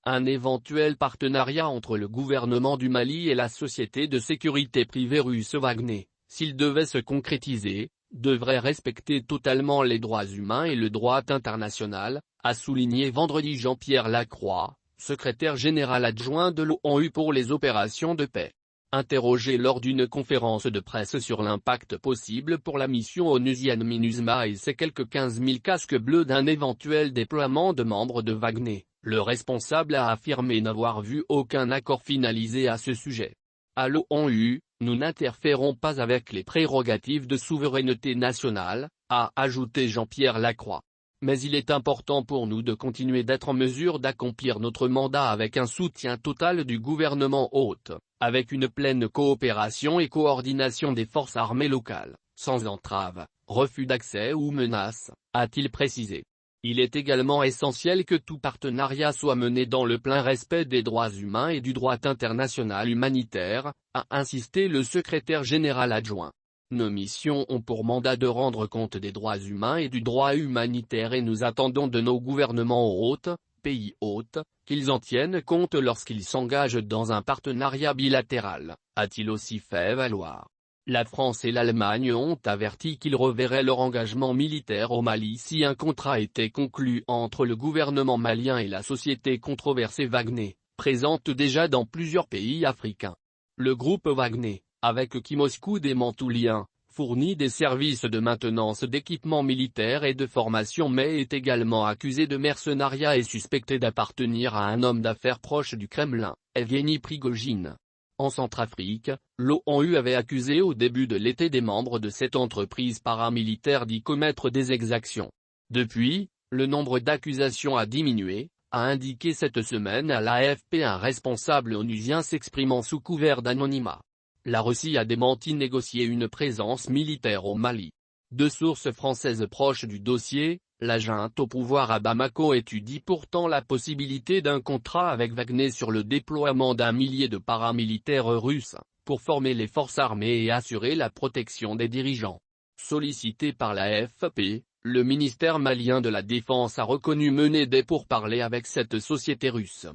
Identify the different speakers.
Speaker 1: Un éventuel partenariat entre le gouvernement du Mali et la société de sécurité privée russe Wagner, s'il devait se concrétiser, devrait respecter totalement les droits humains et le droit international, a souligné vendredi Jean-Pierre Lacroix, secrétaire général adjoint de l'ONU pour les opérations de paix. Interrogé lors d'une conférence de presse sur l'impact possible pour la mission onusienne MINUSMA et ses quelques 15 000 casques bleus d'un éventuel déploiement de membres de Wagner, le responsable a affirmé n'avoir vu aucun accord finalisé à ce sujet. À l'ONU, nous n'interférons pas avec les prérogatives de souveraineté nationale, a ajouté Jean-Pierre Lacroix. Mais il est important pour nous de continuer d'être en mesure d'accomplir notre mandat avec un soutien total du gouvernement hôte, avec une pleine coopération et coordination des forces armées locales, sans entrave, refus d'accès ou menaces, a-t-il précisé. Il est également essentiel que tout partenariat soit mené dans le plein respect des droits humains et du droit international humanitaire, a insisté le secrétaire général adjoint. Nos missions ont pour mandat de rendre compte des droits humains et du droit humanitaire et nous attendons de nos gouvernements hôtes, pays hôtes, qu'ils en tiennent compte lorsqu'ils s'engagent dans un partenariat bilatéral, a-t-il aussi fait valoir. La France et l'Allemagne ont averti qu'ils reverraient leur engagement militaire au Mali si un contrat était conclu entre le gouvernement malien et la société controversée Wagner, présente déjà dans plusieurs pays africains. Le groupe Wagner, avec qui Moscou dément tout lien, fournit des services de maintenance d'équipements militaires et de formation mais est également accusé de mercenariat et suspecté d'appartenir à un homme d'affaires proche du Kremlin, Evgeny Prigojine. En Centrafrique, l'ONU avait accusé au début de l'été des membres de cette entreprise paramilitaire d'y commettre des exactions. Depuis, le nombre d'accusations a diminué, a indiqué cette semaine à l'AFP un responsable onusien s'exprimant sous couvert d'anonymat. La Russie a démenti négocier une présence militaire au Mali. Deux sources françaises proches du dossier, la junte au pouvoir à Bamako étudie pourtant la possibilité d'un contrat avec Wagner sur le déploiement d'un millier de paramilitaires russes, pour former les forces armées et assurer la protection des dirigeants. Sollicité par la AFP, le ministère malien de la Défense a reconnu mener des pourparlers avec cette société russe.